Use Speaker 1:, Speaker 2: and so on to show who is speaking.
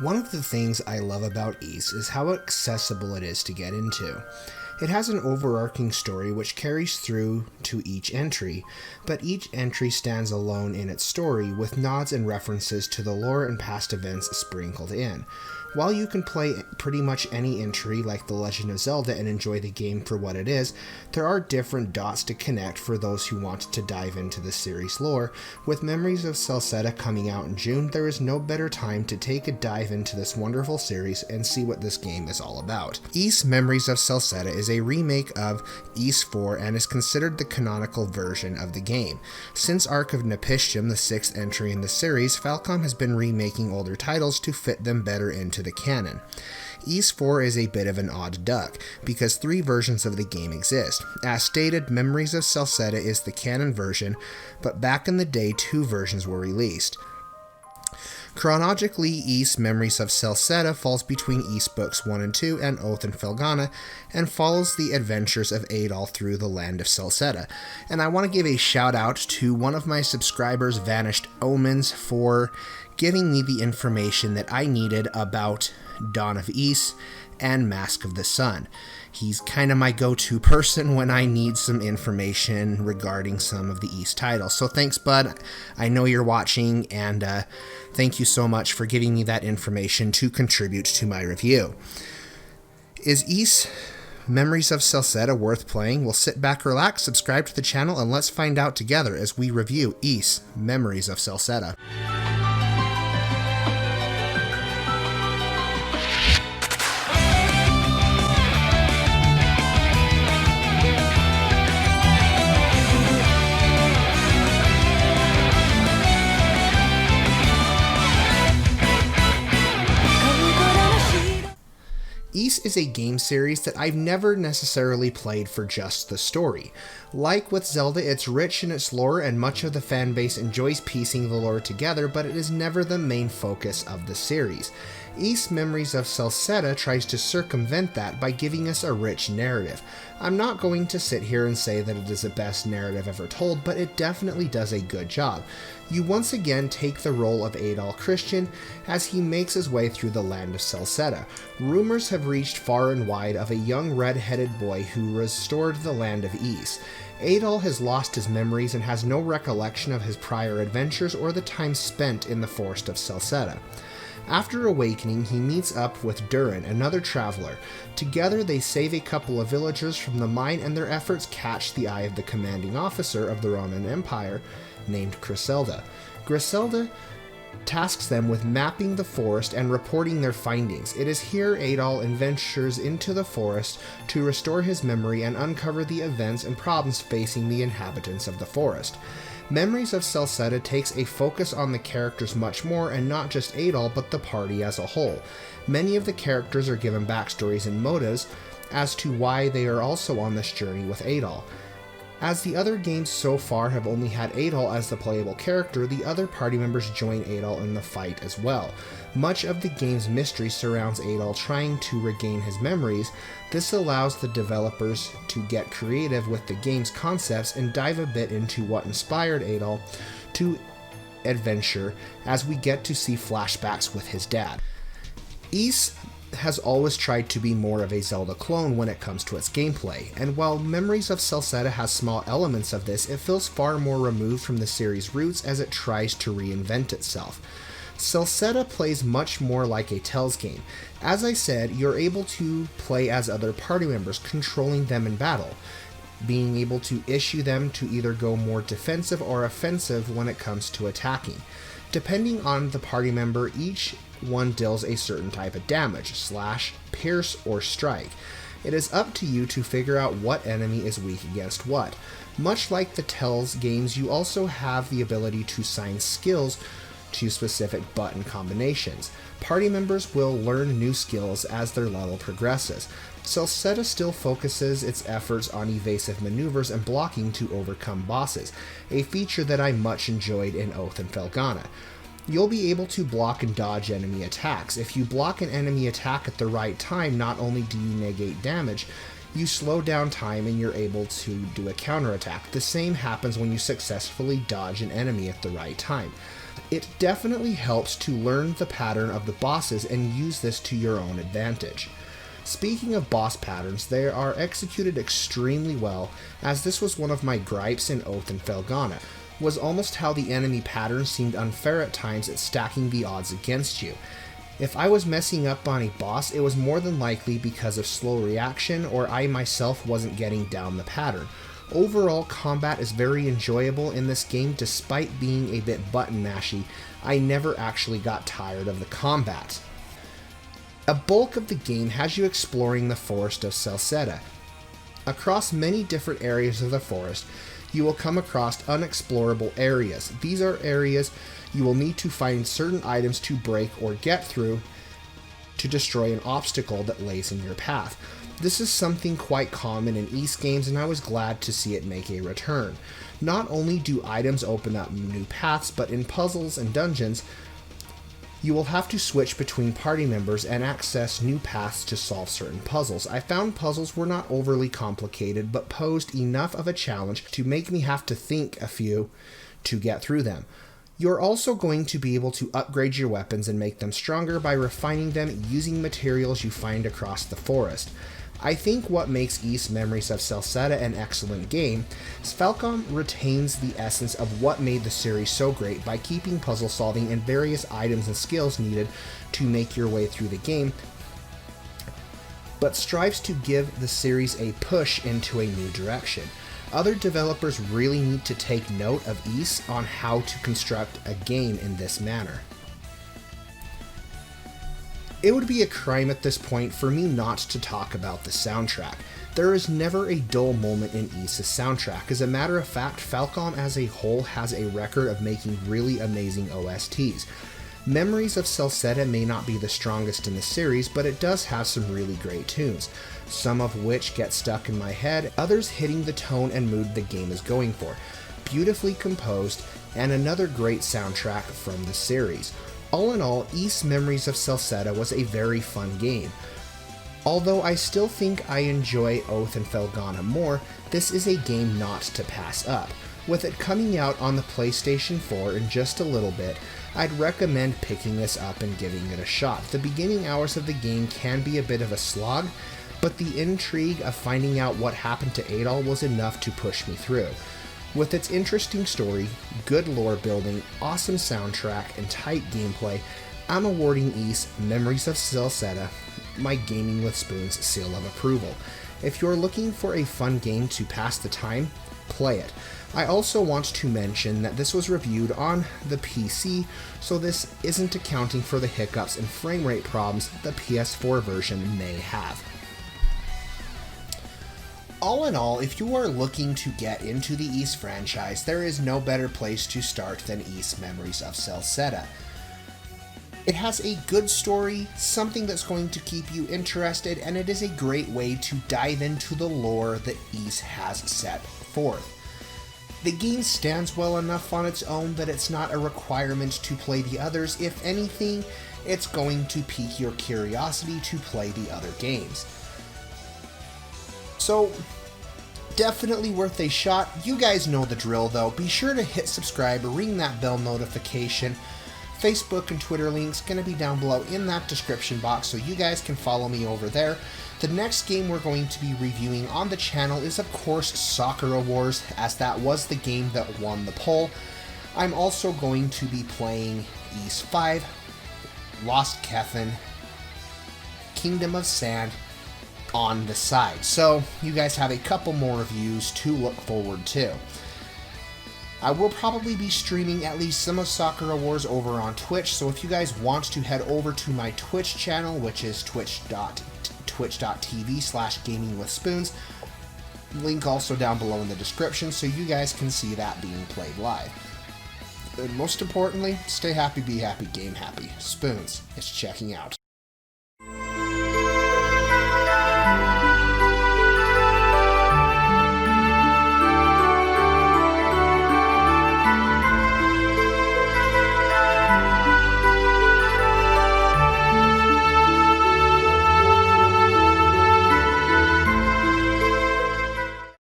Speaker 1: One of the things I love about Ys is how accessible it is to get into. It has an overarching story which carries through to each entry, but each entry stands alone in its story with nods and references to the lore and past events sprinkled in. While you can play pretty much any entry like The Legend of Zelda and enjoy the game for what it is, there are different dots to connect for those who want to dive into the series lore. With Memories of Celceta coming out in June, there is no better time to take a dive into this wonderful series and see what this game is all about. Ys Memories of Celceta is a remake of Ys 4 and is considered the canonical version of the game. Since Ark of Napishtim, the 6th entry in the series, Falcom has been remaking older titles to fit them better into the canon. Ys 4 is a bit of an odd duck, because 3 versions of the game exist. As stated, Memories of Celceta is the canon version, but back in the day 2 versions were released. Chronologically, Ys Memories of Celceta falls between Ys Books 1 and 2 and Oath and Felghana, and follows the adventures of Adol through the land of Celceta. And I want to give a shout out to one of my subscribers, Vanished Omens, for giving me the information that I needed about Dawn of Ys and Mask of the Sun. He's kind of my go-to person when I need some information regarding some of the Ys titles. So thanks, bud. I know you're watching, and thank you so much for giving me that information to contribute to my review. Is Ys Memories of Celceta worth playing? Well, sit back, relax, subscribe to the channel, and let's find out together as we review Ys Memories of Celceta. Ys is a game series that I've never necessarily played for just the story. Like with Zelda, it's rich in its lore and much of the fanbase enjoys piecing the lore together, but it is never the main focus of the series. Ys Memories of Celceta tries to circumvent that by giving us a rich narrative. I'm not going to sit here and say that it is the best narrative ever told, but it definitely does a good job. You once again take the role of Adol Christian as he makes his way through the land of Celceta. Rumors have reached far and wide of a young red-headed boy who restored the land of Ys. Adol has lost his memories and has no recollection of his prior adventures or the time spent in the forest of Celceta. After awakening, he meets up with Durin, another traveler. Together, they save a couple of villagers from the mine, and their efforts catch the eye of the commanding officer of the Roman Empire, named Griselda. Griselda tasks them with mapping the forest and reporting their findings. It is here Adol ventures into the forest to restore his memory and uncover the events and problems facing the inhabitants of the forest. Memories of Celceta takes a focus on the characters much more, and not just Adol, but the party as a whole. Many of the characters are given backstories and motives as to why they are also on this journey with Adol. As the other games so far have only had Adol as the playable character, the other party members join Adol in the fight as well. Much of the game's mystery surrounds Adol trying to regain his memories. This allows the developers to get creative with the game's concepts and dive a bit into what inspired Adol to adventure, as we get to see flashbacks with his dad. Ys has always tried to be more of a Zelda clone when it comes to its gameplay, and while Memories of Celceta has small elements of this, it feels far more removed from the series' roots as it tries to reinvent itself. Celceta plays much more like a Tales game. As I said, you're able to play as other party members, controlling them in battle, being able to issue them to either go more defensive or offensive when it comes to attacking. Depending on the party member, each one deals a certain type of damage: slash, pierce, or strike. It is up to you to figure out what enemy is weak against what. Much like the Tales games, you also have the ability to assign skills to specific button combinations. Party members will learn new skills as their level progresses. Celceta still focuses its efforts on evasive maneuvers and blocking to overcome bosses, a feature that I much enjoyed in Oath and Felghana. You'll be able to block and dodge enemy attacks. If you block an enemy attack at the right time, not only do you negate damage, you slow down time and you're able to do a counterattack. The same happens when you successfully dodge an enemy at the right time. It definitely helps to learn the pattern of the bosses and use this to your own advantage. Speaking of boss patterns, they are executed extremely well, as this was one of my gripes in Oath and Felghana, was almost how the enemy patterns seemed unfair at times at stacking the odds against you. If I was messing up on a boss, it was more than likely because of slow reaction or I myself wasn't getting down the pattern. Overall, combat is very enjoyable in this game despite being a bit button mashy. I never actually got tired of the combat. A bulk of the game has you exploring the Forest of Celceta. Across many different areas of the forest, you will come across unexplorable areas. These are areas you will need to find certain items to break or get through to destroy an obstacle that lays in your path. This is something quite common in Ys games, and I was glad to see it make a return. Not only do items open up new paths, but in puzzles and dungeons, you will have to switch between party members and access new paths to solve certain puzzles. I found puzzles were not overly complicated, but posed enough of a challenge to make me have to think a few to get through them. You're also going to be able to upgrade your weapons and make them stronger by refining them using materials you find across the forest. I think what makes Ys Memories of Celceta an excellent game is Falcom retains the essence of what made the series so great by keeping puzzle solving and various items and skills needed to make your way through the game, but strives to give the series a push into a new direction. Other developers really need to take note of Ys on how to construct a game in this manner. It would be a crime at this point for me not to talk about the soundtrack. There is never a dull moment in Ys' soundtrack. As a matter of fact, Falcom as a whole has a record of making really amazing OSTs. Memories of Celceta may not be the strongest in the series, but it does have some really great tunes, some of which get stuck in my head, others hitting the tone and mood the game is going for. Beautifully composed, and another great soundtrack from the series. All in all, Ys Memories of Celceta was a very fun game. Although I still think I enjoy Oath and Felghana more, this is a game not to pass up. With it coming out on the PlayStation 4 in just a little bit, I'd recommend picking this up and giving it a shot. The beginning hours of the game can be a bit of a slog, but the intrigue of finding out what happened to Adol was enough to push me through. With its interesting story, good lore building, awesome soundtrack, and tight gameplay, I'm awarding Ys Memories of Celceta my Gaming with Spoons seal of approval. If you're looking for a fun game to pass the time, play it. I also want to mention that this was reviewed on the PC, so this isn't accounting for the hiccups and frame rate problems the PS4 version may have. All in all, if you are looking to get into the Ys franchise, there is no better place to start than Ys Memories of Celceta. It has a good story, something that's going to keep you interested, and it is a great way to dive into the lore that Ys has set forth. The game stands well enough on its own that it's not a requirement to play the others. If anything, it's going to pique your curiosity to play the other games. So, definitely worth a shot. You guys know the drill though. Be sure to hit subscribe, ring that bell notification. Facebook and Twitter links going to be down below in that description box, so you guys can follow me over there. The next game we're going to be reviewing on the channel is of course Sakura Wars, as that was the game that won the poll. I'm also going to be playing Ys 5, Lost Kethin, Kingdom of Sand on the side. So you guys have a couple more reviews to look forward to. I will probably be streaming at least some of Sakura Wars over on Twitch, so if you guys want to head over to my Twitch channel, which is twitch.tv/gamingwithspoons, link also down below in the description, so you guys can see that being played live. And most importantly, stay happy, be happy, game happy. Spoons, it's checking out.